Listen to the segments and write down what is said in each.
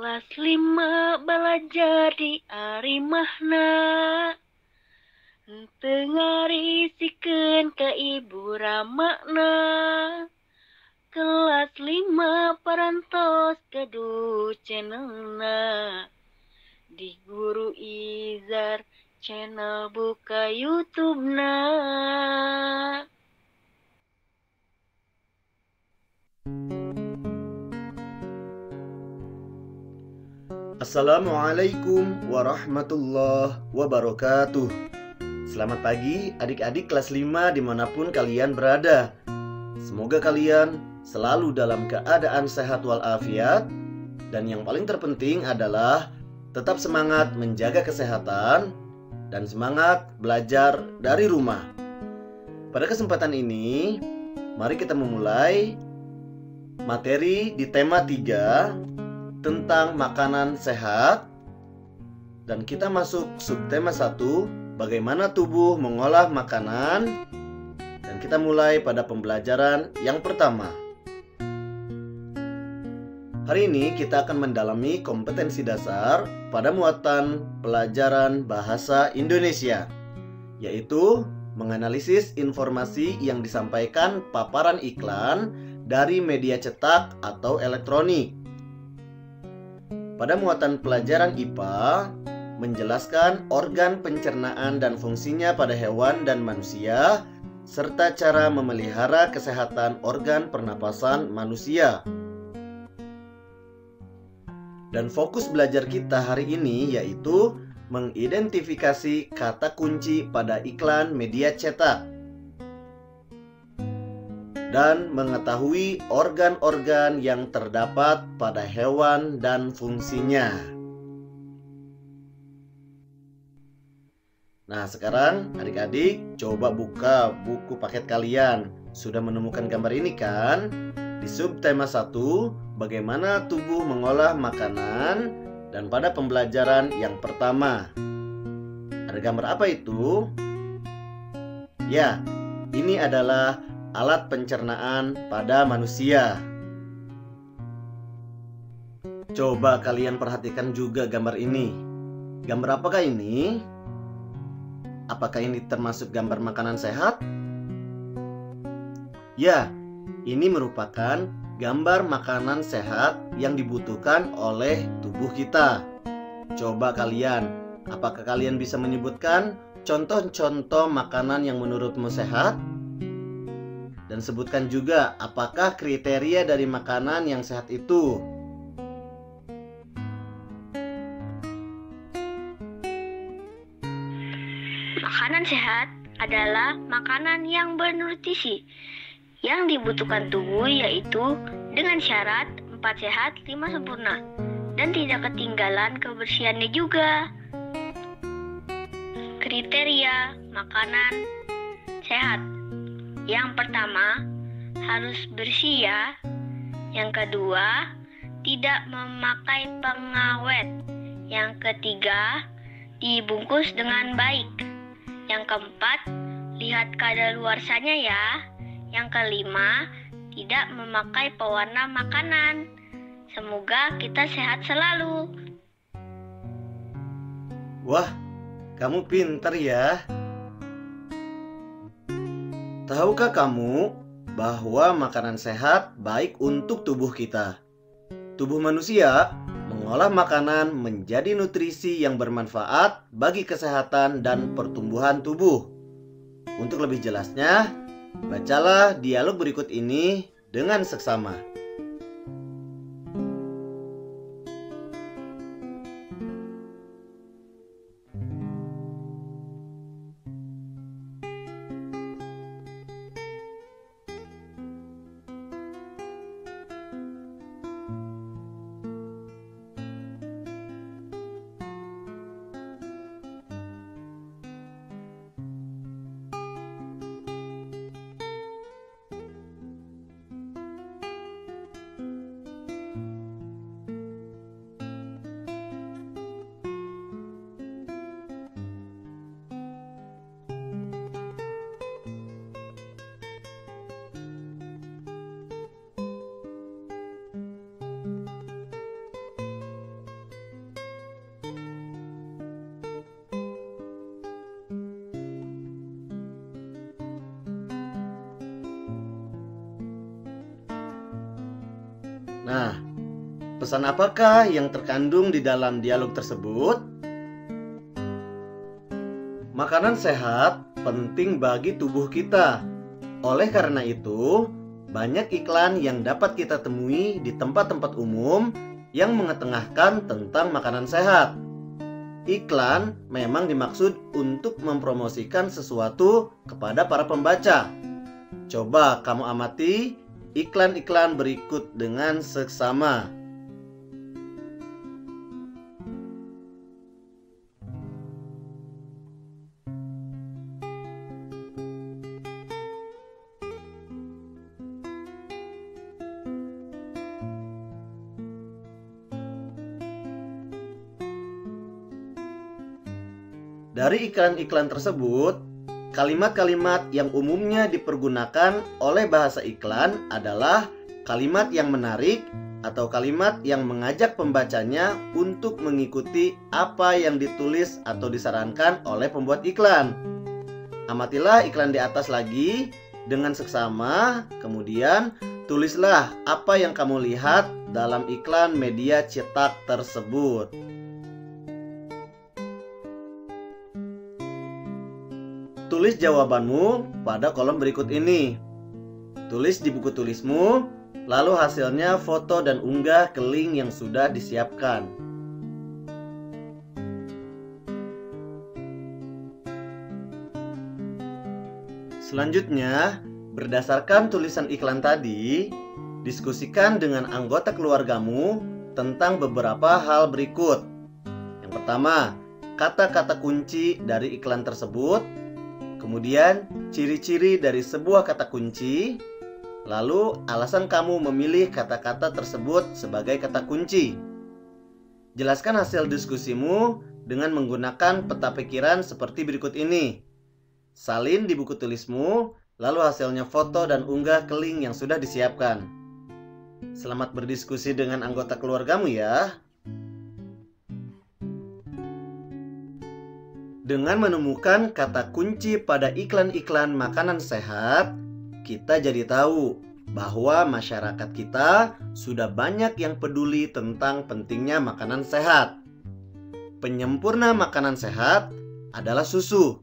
Kelas 5 belajar di Arimahna. Tengarisikeun ke ibu ramakna. Kelas 5 parantos kedu channelna. Di Guru Izar channel buka YouTube-na. Assalamualaikum warahmatullahi wabarakatuh. Selamat pagi adik-adik kelas 5 dimanapun kalian berada. Semoga kalian selalu dalam keadaan sehat walafiat. Dan yang paling terpenting adalah tetap semangat menjaga kesehatan dan semangat belajar dari rumah. Pada kesempatan ini, mari kita memulai materi di tema 3 tentang makanan sehat. Dan kita masuk subtema 1, bagaimana tubuh mengolah makanan. Dan kita mulai pada pembelajaran yang pertama. Hari ini kita akan mendalami kompetensi dasar pada muatan pelajaran bahasa Indonesia, yaitu menganalisis informasi yang disampaikan paparan iklan dari media cetak atau elektronik. Pada muatan pelajaran IPA, menjelaskan organ pencernaan dan fungsinya pada hewan dan manusia, serta cara memelihara kesehatan organ pernapasan manusia. Dan fokus belajar kita hari ini yaitu mengidentifikasi kata kunci pada iklan media cetak dan mengetahui organ-organ yang terdapat pada hewan dan fungsinya. Nah, sekarang adik-adik coba buka buku paket kalian. Sudah menemukan gambar ini kan? Di subtema 1, bagaimana tubuh mengolah makanan, dan pada pembelajaran yang pertama. Ada gambar apa itu? Ya, ini adalah alat pencernaan pada manusia. Coba kalian perhatikan juga gambar ini. Gambar apakah ini? Apakah ini termasuk gambar makanan sehat? Ya, ini merupakan gambar makanan sehat yang dibutuhkan oleh tubuh kita. Coba kalian, apakah kalian bisa menyebutkan contoh-contoh makanan yang menurutmu sehat? Dan sebutkan juga apakah kriteria dari makanan yang sehat itu. Makanan sehat adalah makanan yang bernutrisi yang dibutuhkan tubuh, yaitu dengan syarat 4 sehat 5 sempurna dan tidak ketinggalan kebersihannya juga. Kriteria makanan sehat: yang pertama, harus bersih ya. Yang kedua, tidak memakai pengawet. Yang ketiga, dibungkus dengan baik. Yang keempat, lihat kadaluarsanya ya. Yang kelima, tidak memakai pewarna makanan. Semoga kita sehat selalu. Wah, kamu pintar ya. Tahukah kamu bahwa makanan sehat baik untuk tubuh kita? Tubuh manusia mengolah makanan menjadi nutrisi yang bermanfaat bagi kesehatan dan pertumbuhan tubuh. Untuk lebih jelasnya, bacalah dialog berikut ini dengan seksama. Nah, pesan apakah yang terkandung di dalam dialog tersebut? Makanan sehat penting bagi tubuh kita. Oleh karena itu, banyak iklan yang dapat kita temui di tempat-tempat umum yang mengetengahkan tentang makanan sehat. Iklan memang dimaksud untuk mempromosikan sesuatu kepada para pembaca. Coba kamu amati iklan-iklan berikut dengan seksama. Dari iklan-iklan tersebut, kalimat-kalimat yang umumnya dipergunakan oleh bahasa iklan adalah kalimat yang menarik atau kalimat yang mengajak pembacanya untuk mengikuti apa yang ditulis atau disarankan oleh pembuat iklan. Amatilah iklan di atas lagi dengan seksama, kemudian tulislah apa yang kamu lihat dalam iklan media cetak tersebut. Tulis jawabanmu pada kolom berikut ini. Tulis di buku tulismu, lalu hasilnya foto dan unggah ke link yang sudah disiapkan. Selanjutnya, berdasarkan tulisan iklan tadi, diskusikan dengan anggota keluargamu tentang beberapa hal berikut. Yang pertama, kata-kata kunci dari iklan tersebut. Kemudian, ciri-ciri dari sebuah kata kunci. Lalu, alasan kamu memilih kata-kata tersebut sebagai kata kunci. Jelaskan hasil diskusimu dengan menggunakan peta pikiran seperti berikut ini. Salin di buku tulismu, lalu hasilnya foto dan unggah ke link yang sudah disiapkan. Selamat berdiskusi dengan anggota keluargamu ya. Dengan menemukan kata kunci pada iklan-iklan makanan sehat, kita jadi tahu bahwa masyarakat kita sudah banyak yang peduli tentang pentingnya makanan sehat. Penyempurna makanan sehat adalah susu.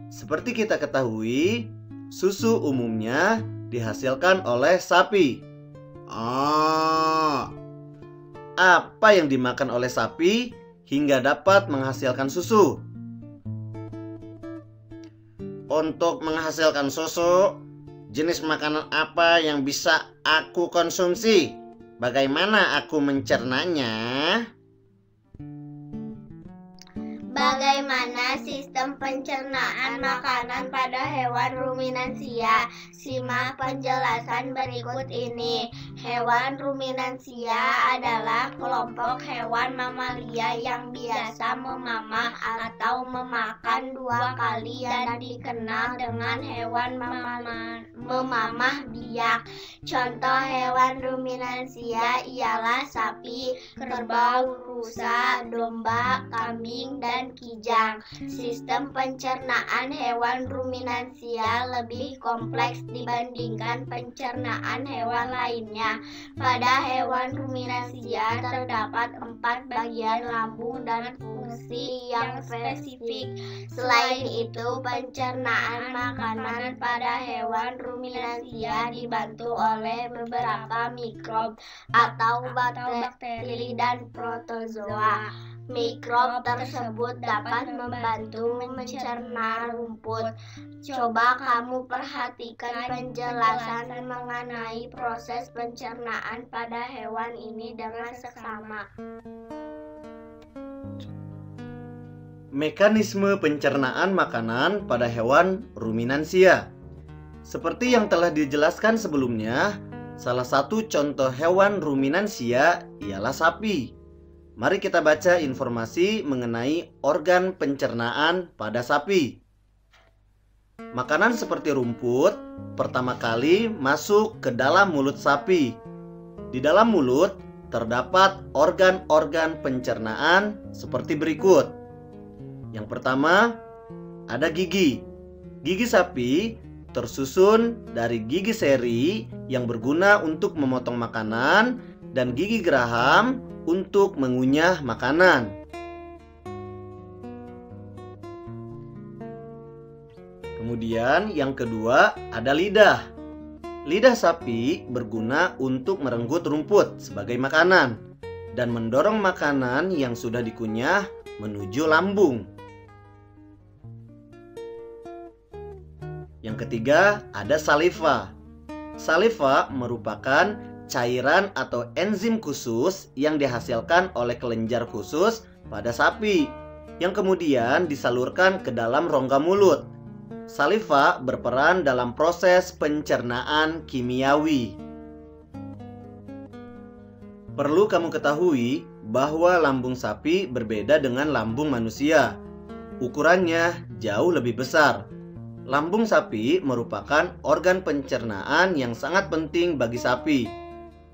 Seperti kita ketahui, susu umumnya dihasilkan oleh sapi. Apa yang dimakan oleh sapi hingga dapat menghasilkan susu? Untuk menghasilkan susu, jenis makanan apa yang bisa aku konsumsi? Bagaimana aku mencernanya? Bagaimana sistem pencernaan makanan pada hewan ruminansia? Simak penjelasan berikut ini. Hewan ruminansia adalah kelompok hewan mamalia yang biasa memamah atau memakan dua kali dan dikenal dengan hewan memamah biak. Contoh hewan ruminansia ialah sapi, kerbau, rusa, domba, kambing, dan kijang. Sistem pencernaan hewan ruminansia lebih kompleks dibandingkan pencernaan hewan lainnya. Pada hewan ruminansia terdapat 4 bagian lambung dan fungsi yang spesifik. Selain itu, pencernaan makanan pada hewan ruminansia dibantu oleh beberapa mikrob atau bakteri dan protozoa. Mikrob tersebut dapat membantu mencerna rumput. Coba kamu perhatikan penjelasan mengenai proses pencernaan pada hewan ini dengan seksama. Mekanisme pencernaan makanan pada hewan ruminansia. Seperti yang telah dijelaskan sebelumnya, salah satu contoh hewan ruminansia ialah sapi. Mari kita baca informasi mengenai organ pencernaan pada sapi. Makanan seperti rumput pertama kali masuk ke dalam mulut sapi. Di dalam mulut terdapat organ-organ pencernaan seperti berikut. Yang pertama, ada gigi. Gigi sapi tersusun dari gigi seri yang berguna untuk memotong makanan dan gigi geraham untuk mengunyah makanan. Kemudian yang kedua ada lidah. Lidah sapi berguna untuk merenggut rumput sebagai makanan dan mendorong makanan yang sudah dikunyah menuju lambung. Yang ketiga ada saliva. Saliva merupakan cairan atau enzim khusus yang dihasilkan oleh kelenjar khusus pada sapi yang kemudian disalurkan ke dalam rongga mulut. Saliva berperan dalam proses pencernaan kimiawi. Perlu kamu ketahui bahwa lambung sapi berbeda dengan lambung manusia. Ukurannya jauh lebih besar. Lambung sapi merupakan organ pencernaan yang sangat penting bagi sapi.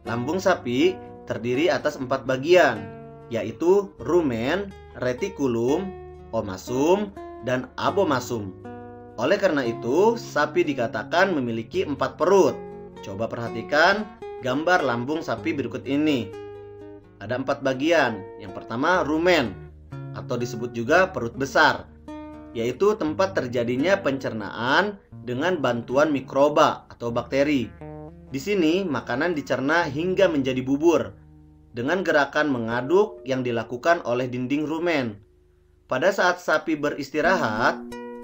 Lambung sapi terdiri atas 4 bagian, yaitu rumen, retikulum, omasum, dan abomasum. Oleh karena itu, sapi dikatakan memiliki 4 perut. Coba perhatikan gambar lambung sapi berikut ini. Ada 4 bagian. Yang pertama rumen, atau disebut juga perut besar, yaitu tempat terjadinya pencernaan dengan bantuan mikroba atau bakteri. Di sini makanan dicerna hingga menjadi bubur dengan gerakan mengaduk yang dilakukan oleh dinding rumen. Pada saat sapi beristirahat,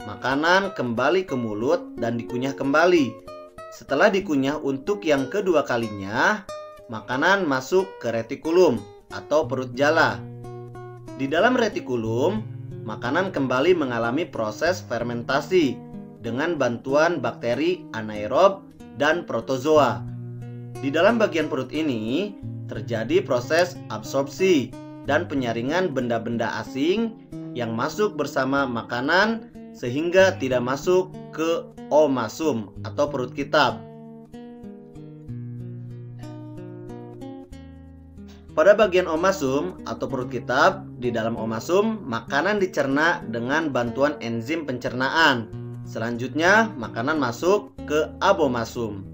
makanan kembali ke mulut dan dikunyah kembali. Setelah dikunyah untuk yang kedua kalinya, makanan masuk ke retikulum atau perut jala. Di dalam retikulum, makanan kembali mengalami proses fermentasi dengan bantuan bakteri anaerob dan protozoa. Di dalam bagian perut ini terjadi proses absorpsi dan penyaringan benda-benda asing yang masuk bersama makanan sehingga tidak masuk ke omasum atau perut kitab. Pada bagian omasum atau perut kitab, di dalam omasum makanan dicerna dengan bantuan enzim pencernaan. Selanjutnya makanan masuk ke abomasum.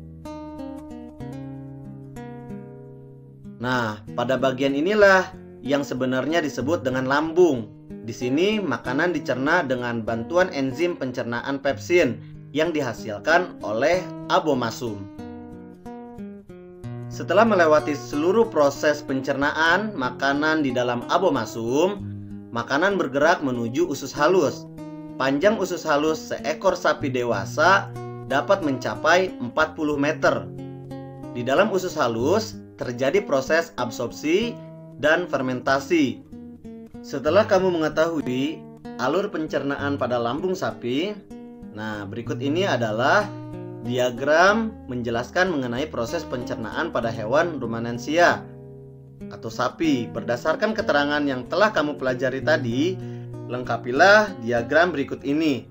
Nah, pada bagian inilah yang sebenarnya disebut dengan lambung. Di sini makanan dicerna dengan bantuan enzim pencernaan pepsin yang dihasilkan oleh abomasum. Setelah melewati seluruh proses pencernaan makanan di dalam abomasum, makanan bergerak menuju usus halus. Panjang usus halus seekor sapi dewasa dapat mencapai 40 meter. Di dalam usus halus terjadi proses absorpsi dan fermentasi. Setelah kamu mengetahui alur pencernaan pada lambung sapi, nah berikut ini adalah diagram menjelaskan mengenai proses pencernaan pada hewan ruminansia atau sapi. Berdasarkan keterangan yang telah kamu pelajari tadi, lengkapilah diagram berikut ini.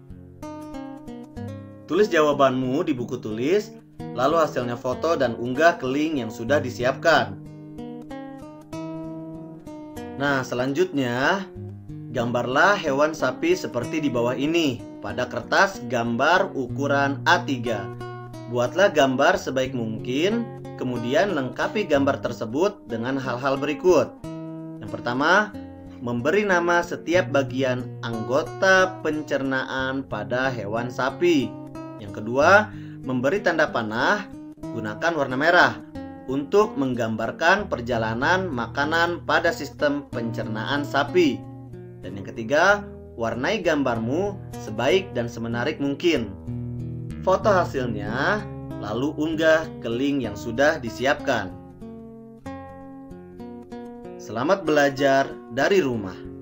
Tulis jawabanmu di buku tulis, lalu hasilnya foto dan unggah ke link yang sudah disiapkan. Nah, selanjutnya gambarlah hewan sapi seperti di bawah ini pada kertas gambar ukuran A3. Buatlah gambar sebaik mungkin, kemudian lengkapi gambar tersebut dengan hal-hal berikut. Yang pertama, memberi nama setiap bagian anggota pencernaan pada hewan sapi. Yang kedua, memberi tanda panah, gunakan warna merah untuk menggambarkan perjalanan makanan pada sistem pencernaan sapi. Dan yang ketiga, warnai gambarmu sebaik dan semenarik mungkin. Foto hasilnya, lalu unggah ke link yang sudah disiapkan. Selamat belajar dari rumah.